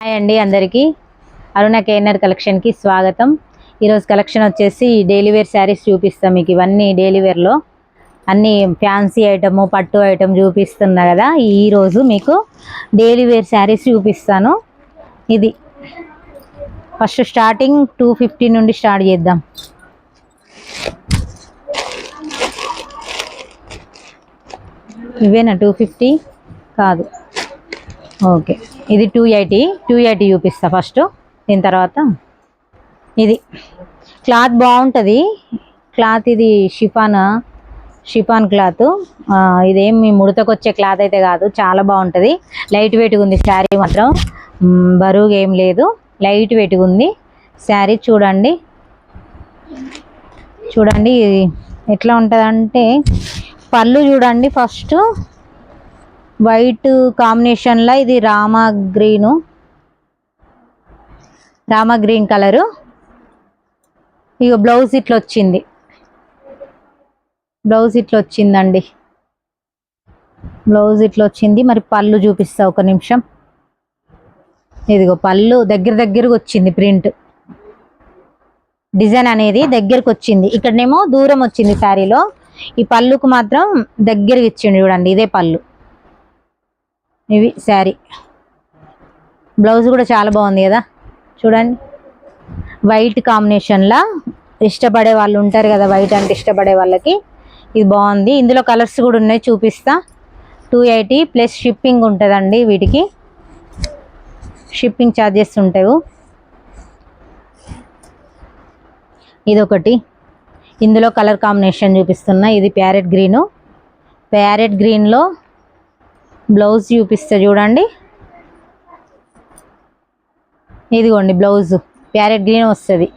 Hi అండి అందరికీ అరుణ KNR కలెక్షన్కి స్వాగతం. ఈరోజు కలెక్షన్ వచ్చేసి డైలీ వేర్ శారీస్ చూపిస్తాం మీకు. ఇవన్నీ డైలీ వేర్లో అన్నీ ఫ్యాన్సీ ఐటమ్ పట్టు ఐటమ్ చూపిస్తున్నా కదా. ఈరోజు మీకు డైలీ వేర్ శారీస్ చూపిస్తాను. ఇది ఫస్ట్ స్టార్టింగ్ 250 నుండి స్టార్ట్ చేద్దాం. ఇవేనా 250? కాదు, ఓకే. ఇది 280 చూపిస్తా ఫస్ట్. దీని తర్వాత ఇది క్లాత్ బాగుంటుంది. క్లాత్ ఇది షిఫాన్ క్లాత్. ఇదేమి ముడతకు వచ్చే క్లాత్ అయితే కాదు, చాలా బాగుంటుంది. లైట్ వెయిట్గా ఉంది శారీ మాత్రం, బరువుగా ఏం లేదు, లైట్ వెయిట్గా ఉంది శారీ. చూడండి ఎట్లా ఉంటుందంటే పళ్ళు చూడండి. ఫస్ట్ వైట్ కాంబినేషన్లో ఇది రామా గ్రీన్ కలరు. ఇక బ్లౌజ్ ఇట్లా వచ్చిందండి. బ్లౌజ్ ఇట్లా వచ్చింది. మరి పళ్ళు చూపిస్తా ఒక నిమిషం. ఇదిగో పళ్ళు దగ్గరకు వచ్చింది. ప్రింట్ డిజైన్ అనేది దగ్గరకు వచ్చింది. ఇక్కడనేమో దూరం వచ్చింది శారీలో. ఈ పళ్ళుకు మాత్రం దగ్గరకు ఇచ్చిండు చూడండి. ఇదే పళ్ళు. ఇవి శారీ. బ్లౌజ్ కూడా చాలా బాగుంది కదా, చూడండి. వైట్ కాంబినేషన్లా ఇష్టపడే వాళ్ళు ఉంటారు కదా, వైట్ అంటే ఇష్టపడే వాళ్ళకి ఇది బాగుంది. ఇందులో కలర్స్ కూడా ఉన్నాయి, చూపిస్తా. 280 ప్లస్ షిప్పింగ్ ఉంటుందండి. వీటికి షిప్పింగ్ ఛార్జెస్ ఉంటాయి. ఇదొకటి. ఇందులో కలర్ కాంబినేషన్ చూపిస్తున్నా. ఇది ప్యారెట్ గ్రీన్లో బ్లౌజ్ చూపిస్తా చూడండి. ఇదిగోండి బ్లౌజ్ ప్యారెట్ గ్రీన్ వస్తుంది.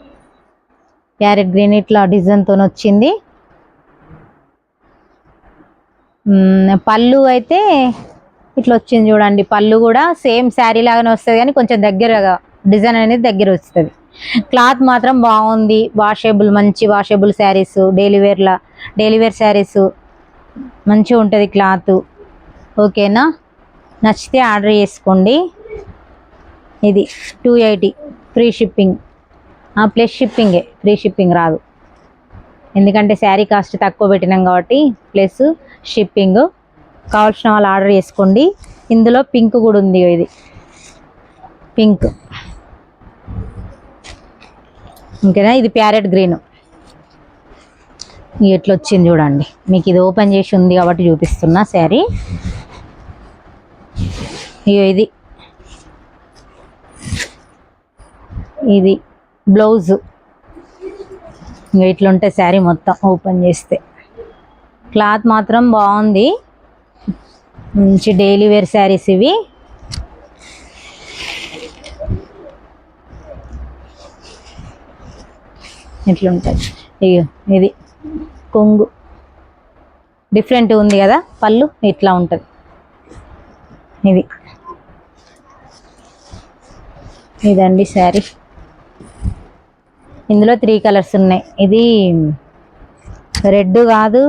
ప్యారెట్ గ్రీన్ ఇట్లా డిజైన్తో వచ్చింది. పళ్ళు అయితే ఇట్లా వచ్చింది చూడండి. పళ్ళు కూడా సేమ్ శారీ లాగానే వస్తుంది, కానీ కొంచెం దగ్గరగా డిజైన్ అనేది దగ్గర వస్తుంది. క్లాత్ మాత్రం బాగుంది. మంచి washable sarees, daily wear sarees మంచిగా ఉంటుంది క్లాత్. ఓకేనా, నచ్చితే ఆర్డర్ చేసుకోండి. ఇది 280 ఫ్రీ షిప్పింగ్ ప్లస్ షిప్పింగే, ఫ్రీ షిప్పింగ్ రాదు. ఎందుకంటే శారీ కాస్ట్ తక్కువ పెట్టినాం కాబట్టి ప్లస్ షిప్పింగ్. కావాల్సిన వాళ్ళు ఆర్డర్ చేసుకోండి. ఇందులో పింక్ కూడా ఉంది. ఇది పింక్. ఓకేనా, ఇది ప్యారెట్ గ్రీన్. ఎట్లా వచ్చింది చూడండి. మీకు ఇది ఓపెన్ చేసి ఉంది కాబట్టి చూపిస్తున్నా శారీ. ఇది బ్లౌజ్. ఇట్లా ఉంటుంది శారీ మొత్తం ఓపెన్ చేస్తే. క్లాత్ మాత్రం బాగుంది. మంచి డైలీ వేర్ శారీస్ ఇవి. ఇట్లుంటుంది. ఇది కొంగు డిఫరెంట్ ఉంది కదా, పళ్ళు ఇట్లా ఉంటుంది. ఇదండి శారీ. ఇందులో 3 కలర్స్ ఉన్నాయి. ఇది రెడ్ కాదు,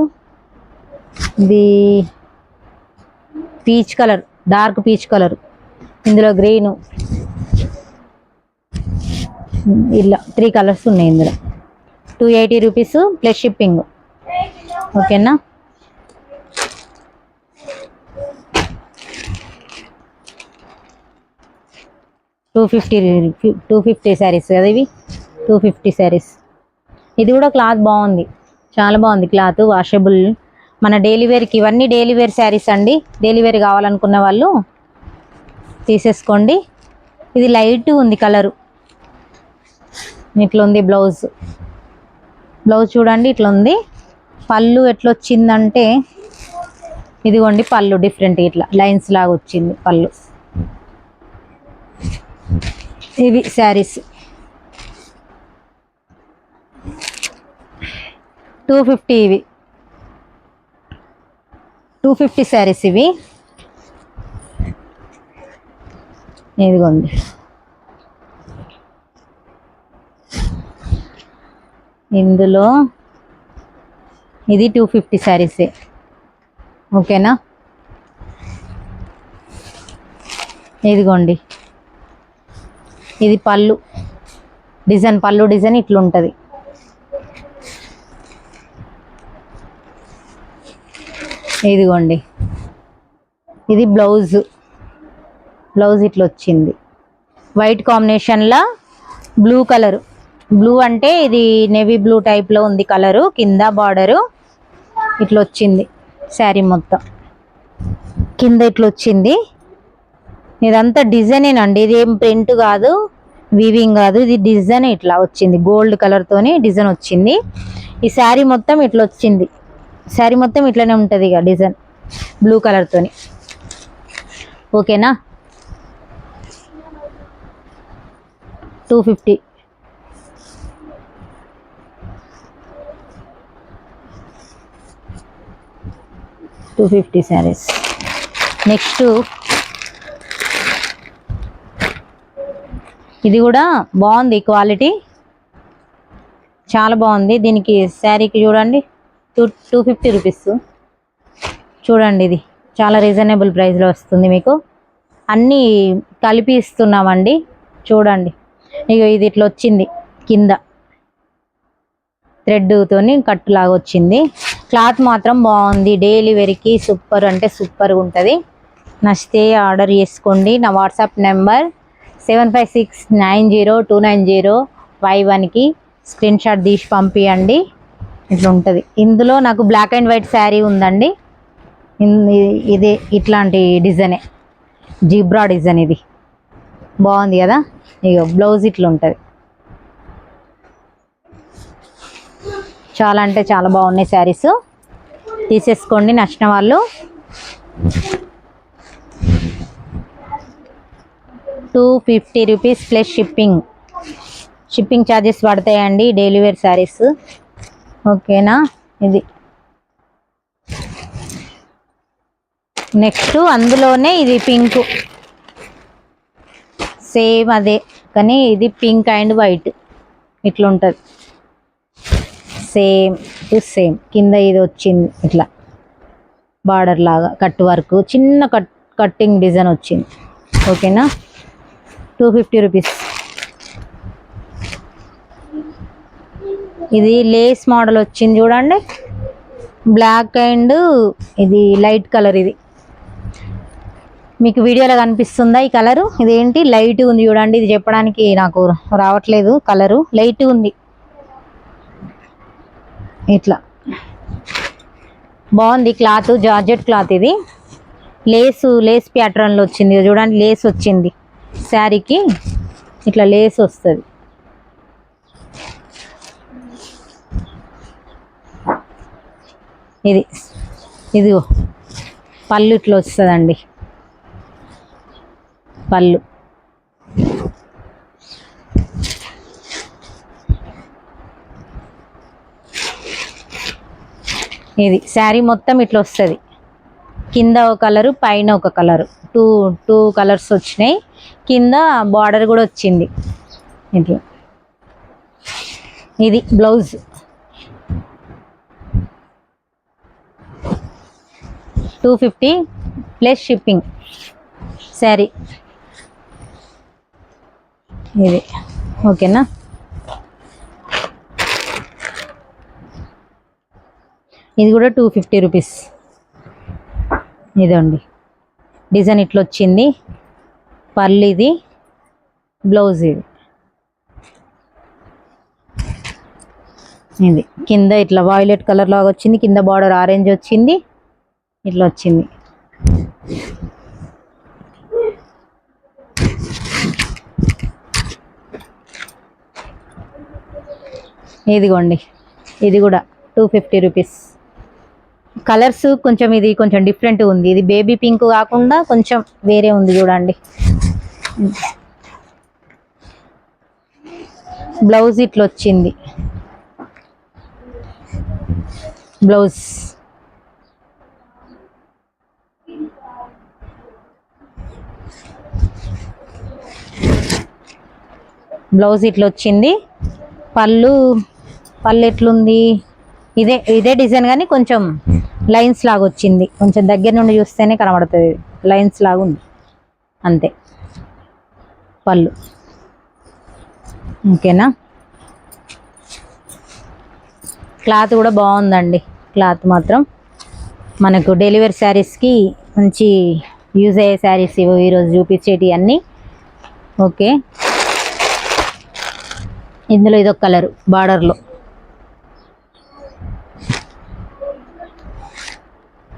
ఇది peach colour, dark peach colour. ఇందులో గ్రీను, ఇలా 3 కలర్స్ ఉన్నాయి ఇందులో. 280 రూపీస్ ప్లస్ షిప్పింగ్. ఓకేనా, టూ ఫిఫ్టీ శారీస్ కదా ఇవి. 250 శారీస్. ఇది కూడా క్లాత్ బాగుంది, చాలా బాగుంది క్లాత్. వాషబుల్. మన డైలీ వేర్కి ఇవన్నీ డైలీ వేర్ శారీస్ అండి. డైలీ వేర్ కావాలనుకున్న వాళ్ళు తీసేసుకోండి. ఇది లైట్ ఉంది కలరు. ఇట్లా ఉంది బ్లౌజ్ చూడండి, ఇట్లా ఉంది. పళ్ళు ఎట్లా వచ్చిందంటే ఇదిగోండి పళ్ళు డిఫరెంట్, ఇట్లా లైన్స్ లాగా వచ్చింది పళ్ళు. ఇవి శారీస్ 250. ఇవి 250 శారీస్ ఇవి. ఇదిగోండి. ఇందులో ఇది 250 శారీసే. ఓకేనా, ఇదిగోండి ఇది పళ్ళు డిజైన్, పళ్ళు డిజైన్ ఇట్లుంటుంది. ఇదిగోండి, ఇది బ్లౌజ్ ఇట్లా వచ్చింది. వైట్ కాంబినేషన్లో బ్లూ కలర్, బ్లూ అంటే ఇది నేవీ బ్లూ టైప్లో ఉంది కలరు. కింద బార్డరు ఇట్లా వచ్చింది. శారీ మొత్తం కింద ఇట్లా వచ్చింది. ఇదంతా డిజైనేనండి, ఇది ఏం ప్రింట్ కాదు, వీవింగ్ కాదు, ఇది డిజైన్ ఇట్లా వచ్చింది. గోల్డ్ కలర్తోని డిజైన్ వచ్చింది. ఈ శారీ మొత్తం ఇట్లా వచ్చింది. శారీ మొత్తం ఇట్లనే ఉంటుంది ఇక డిజైన్ బ్లూ కలర్తోని. ఓకేనా, 250. శారీస్. నెక్స్ట్ ఇది కూడా బాగుంది, క్వాలిటీ చాలా బాగుంది. దీనికి శారీకి చూడండి 250 రూపీస్. చూడండి, ఇది చాలా రీజనబుల్ ప్రైస్లో వస్తుంది మీకు. అన్నీ కలిపి ఇస్తున్నామండి. చూడండి, ఇక ఇది ఇట్లా వచ్చింది. కింద థ్రెడ్తోని కట్టులాగా వచ్చింది. క్లాత్ మాత్రం బాగుంది. డైలీ వేర్కి సూపర్ అంటే సూపర్గా ఉంటుంది. నచ్చితే ఆర్డర్ చేసుకోండి. నా వాట్సాప్ నెంబర్ 7569029051కి స్క్రీన్ షాట్ తీసి పంపించండి. ఇట్లా ఉంటుంది. ఇందులో నాకు బ్లాక్ అండ్ వైట్ శారీ ఉందండి. ఇదే ఇట్లాంటి డిజైనే, జీబ్రా డిజైన్. ఇది బాగుంది కదా. ఇక బ్లౌజ్ ఇట్లా ఉంటుంది. చాలా అంటే చాలా బాగున్నాయి శారీస్. తీసేసుకోండి నచ్చిన వాళ్ళు. 250 రూపీస్ ప్లస్ షిప్పింగ్ ఛార్జెస్ పడతాయండి డైలీ వేర్ శారీస్. ఓకేనా. ఇది నెక్స్ట్ అందులోనే ఇది పింక్, సేమ్ అదే కానీ ఇది పింక్ అండ్ వైట్ ఇట్లా ఉంటుంది. Same to same. కింద ఇది వచ్చింది ఇట్లా బార్డర్ లాగా కట్ వర్క్, చిన్న కట్టింగ్ డిజైన్ వచ్చింది. ఓకేనా, 250 రూపీస్. ఇది లేస్ మోడల్ వచ్చింది చూడండి, బ్లాక్ అండ్ ఇది లైట్ కలర్. ఇది మీకు వీడియోలో కనిపిస్తుందా ఈ కలరు? ఇదేంటి లైట్ ఉంది చూడండి. ఇది చెప్పడానికి నాకు రావట్లేదు. కలరు లైట్ ఉంది. ఇట్లా బాగుంది. Cloth georgette cloth. ఇది లేస్ ప్యాటర్న్లో వచ్చింది చూడండి. లేస్ వచ్చింది శారీకి, ఇట్లా లేస్ వస్తుంది. ఇదిగో పళ్ళు ఇట్లా వస్తుందండి. పళ్ళు ఇది శారీ మొత్తం ఇట్లా వస్తుంది. కింద ఒక కలరు, పైన ఒక కలరు, టూ కలర్స్ వచ్చినాయి. కింద బార్డర్ కూడా వచ్చింది ఇట్లా. ఇది బ్లౌజ్. $250 plus shipping sari. ఇది ఓకేనా. ఇది కూడా 250 రూపీస్. ఇదండి డిజైన్ ఇట్లా వచ్చింది. పళ్ళు ఇది, బ్లౌజ్ ఇది. ఇది కింద ఇట్లా వాయిలెట్ కలర్ లాగా వచ్చింది. కింద బార్డర్ ఆరెంజ్ వచ్చింది. ఇట్లా వచ్చింది. ఇదిగోండి, ఇది కూడా 250 రూపీస్. కలర్స్ కొంచెం ఇది కొంచెం డిఫరెంట్ ఉంది. ఇది బేబీ పింక్ కాకుండా కొంచెం వేరే ఉంది చూడండి. బ్లౌజ్ ఇట్లా వచ్చింది. బ్లౌజ్ ఇట్లా వచ్చింది. పళ్ళు ఎట్లుంది? ఇదే డిజైన్ కానీ కొంచెం లైన్స్ లాగా వచ్చింది. కొంచెం దగ్గర నుండి చూస్తేనే కనబడుతుంది. లైన్స్ లాగా ఉంది అంతే. పళ్ళు ఓకేనా. క్లాత్ కూడా బాగుందండి. క్లాత్ మాత్రం మనకు డెలివరీ శారీస్కి మంచి యూజ్ అయ్యే శారీస్ ఇవి ఈరోజు చూపించేటి అన్నీ. ఓకే, ఇందులో ఇదొక కలరు బార్డర్లో.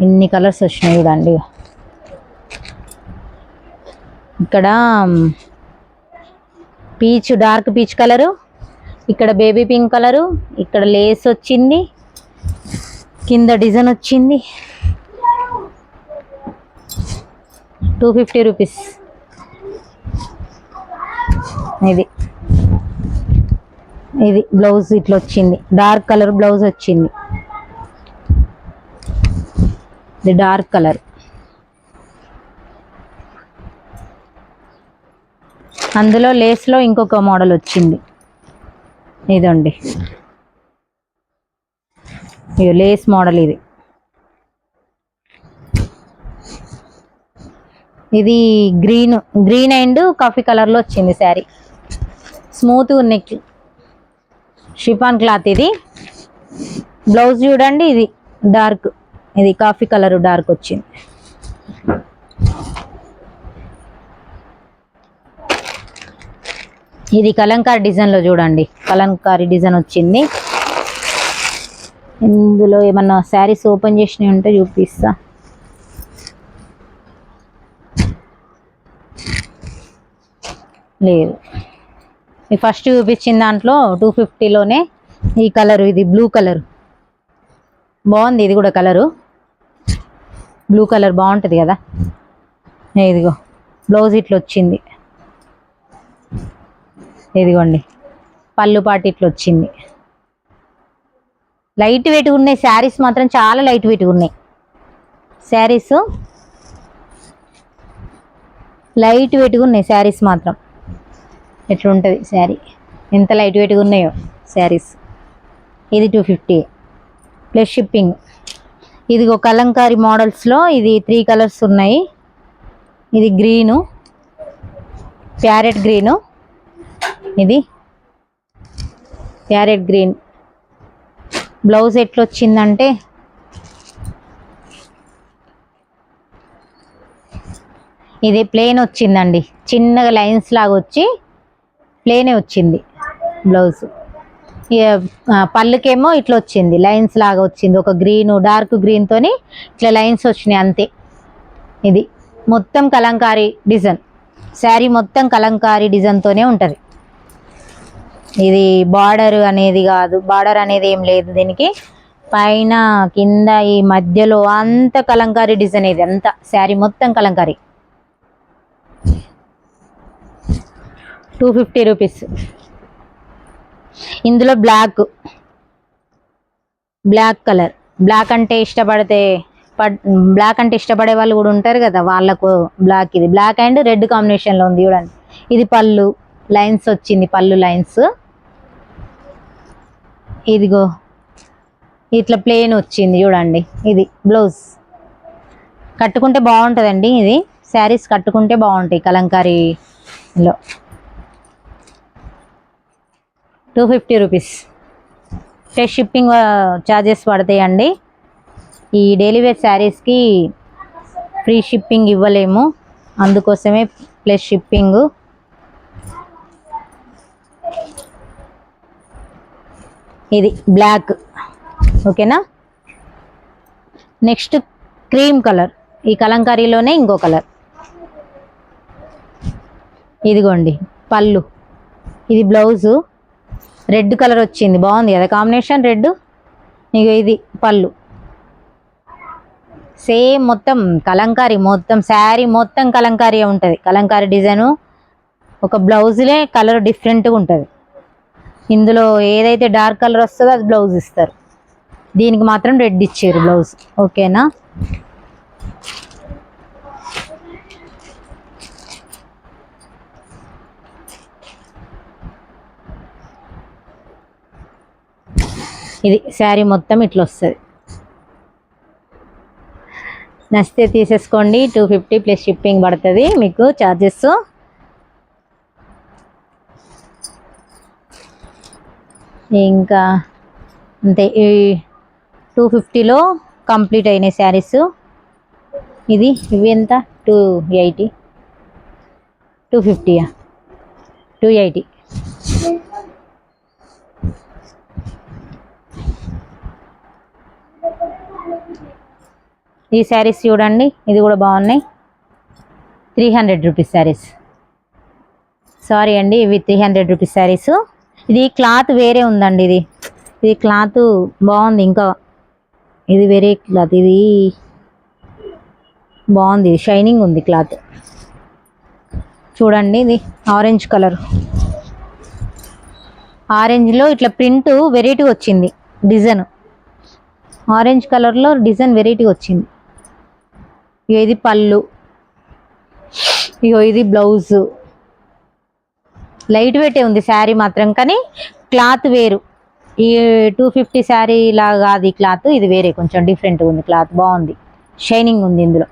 ఇన్ని కలర్స్ వచ్చినాయి చూడండి. ఇక్కడ పీచ్, డార్క్ పీచ్ కలరు, ఇక్కడ బేబీ పింక్ కలరు, ఇక్కడ లేస్ వచ్చింది, కింద డిజైన్ వచ్చింది. 250 రూపీస్. ఇది బ్లౌజ్ ఇట్లా వచ్చింది, డార్క్ కలర్ బ్లౌజ్ వచ్చింది. ఇది డార్క్ కలర్. అందులో లేస్లో ఇంకొక మోడల్ వచ్చింది. ఇదండి, ఇది లేస్ మోడల్. ఇది గ్రీన్ అండ్ కాఫీ కలర్లో వచ్చింది sari. Smooth neck, chiffon cloth. ఇది బ్లౌజ్ చూడండి, ఇది డార్క్, ఇది కాఫీ కలర్ డార్క్ వచ్చింది. ఇది కలంకారీ డిజైన్లో చూడండి, కలంకారీ డిజైన్ వచ్చింది. ఇందులో ఏమన్నా శారీస్ ఓపెన్ చేసినవి ఉంటే చూపిస్తా. లేదు, ఈ ఫస్ట్ చూపించిన దాంట్లో 250లోనే ఈ కలరు, ఇది బ్లూ కలర్ బాగుంది. ఇది కూడా కలరు బ్లూ కలర్ బాగుంటుంది కదా. ఇదిగో బ్లౌజ్ ఇట్లా వచ్చింది. ఇదిగోండి పళ్ళు పాటు ఇట్లా వచ్చింది. లైట్ వెయిట్గా ఉన్నాయి శారీస్, మాత్రం చాలా లైట్ వెయిట్గా ఉన్నాయి శారీస్. లైట్ వెయిట్గా ఉన్నాయి శారీస్ మాత్రం. ఎట్లుంటుంది శారీ, ఎంత లైట్ వెయిట్గా ఉన్నాయో శారీస్. ఇది 250 ప్లస్ షిప్పింగ్. ఇదిగో కలంకారీ మోడల్స్లో ఇది 3 కలర్స్ ఉన్నాయి. ఇది గ్రీను, ప్యారెట్ గ్రీను, ఇది ప్యారెట్ గ్రీన్. బ్లౌజ్ ఎట్లొచ్చిందంటే ఇది ప్లెయిన్ వచ్చిందండి, చిన్నగా లైన్స్ లాగా వచ్చి ప్లెయినే వచ్చింది బ్లౌజ్. పళ్ళుకేమో ఇట్లా వచ్చింది, లైన్స్ లాగా వచ్చింది. ఒక గ్రీను, డార్క్ గ్రీన్తోని ఇట్లా లైన్స్ వచ్చినాయి అంతే. ఇది మొత్తం కలంకారీ డిజైన్ శారీ, మొత్తం కలంకారీ డిజైన్తోనే ఉంటుంది. ఇది బార్డర్ అనేది కాదు, బార్డర్ అనేది ఏం లేదు దీనికి. పైన కింద ఈ మధ్యలో అంత కలంకారీ డిజైన్. ఇది అంతా శారీ మొత్తం కలంకారీ. 250 రూపీస్. ఇందులో బ్లాక్ కలర్, బ్లాక్ అంటే ఇష్టపడే వాళ్ళు కూడా ఉంటారు కదా, వాళ్ళకు బ్లాక్. ఇది బ్లాక్ అండ్ రెడ్ కాంబినేషన్లో ఉంది చూడండి. ఇది పళ్ళు లైన్స్ వచ్చింది, పళ్ళు లైన్స్. ఇదిగో ఇట్లా ప్లెయిన్ వచ్చింది చూడండి. ఇది బ్లౌజ్. కట్టుకుంటే బాగుంటుందండి, ఇది శారీస్ కట్టుకుంటే బాగుంటాయి కలంకారీలో. 250 రూపీస్ ప్లస్ షిప్పింగ్ ఛార్జెస్ పడతాయండి. ఈ డైలీ వేర్ శారీస్కి ఫ్రీ షిప్పింగ్ ఇవ్వలేము, అందుకోసమే ప్లస్ షిప్పింగ్. ఇది బ్లాక్, ఓకేనా. నెక్స్ట్ క్రీమ్ కలర్, ఈ కలంకారీలోనే ఇంకో కలర్. ఇదిగోండి పళ్ళు, ఇది బ్లౌజు రెడ్ కలర్ వచ్చింది, బాగుంది కదా కాంబినేషన్ రెడ్. ఇక ఇది పళ్ళు సేమ్ మొత్తం కలంకారీ, మొత్తం శారీ మొత్తం కలంకారీ ఉంటుంది. కలంకారీ డిజైను, ఒక బ్లౌజులే కలర్ డిఫరెంట్గా ఉంటుంది. ఇందులో ఏదైతే డార్క్ కలర్ వస్తుందో అది బ్లౌజ్ ఇస్తారు, దీనికి మాత్రం రెడ్ ఇచ్చారు బ్లౌజ్, ఓకేనా. ఇది శారీ మొత్తం ఇట్లా వస్తుంది. నచ్చితే తీసేసుకోండి. 250 ప్లస్ షిప్పింగ్ పడుతుంది మీకు ఛార్జెస్. ఇంకా అంతే ఈ 250లో కంప్లీట్ అయినాయి శారీస్. ఇవి ఎంత 280 250 280. ఈ శారీస్ చూడండి, ఇది కూడా బాగున్నాయి. 300 రూపీస్ శారీస్. సారీ అండి, ఇవి 300 రూపీస్ శారీస్. ఇది క్లాత్ వేరే ఉందండి. ఇది క్లాత్ బాగుంది. ఇంకా ఇది వేరే క్లాత్, ఇది బాగుంది, షైనింగ్ ఉంది క్లాత్. చూడండి, ఇది ఆరెంజ్ కలర్. ఆరెంజ్లో ఇట్లా ప్రింట్ వెరైటీ వచ్చింది, డిజైన్ ఆరెంజ్ కలర్లో డిజైన్ వెరైటీ వచ్చింది. ఇది పళ్ళు, ఇగో ఇది బ్లౌజ్. లైట్ వెయిట్ ఉంది శారీ మాత్రం, కానీ క్లాత్ వేరు. ఈ 250 శారీ లాగా కాదు ఈ క్లాత్, ఇది వేరే కొంచెం డిఫరెంట్గా ఉంది క్లాత్. బాగుంది, షైనింగ్ ఉంది ఇందులో.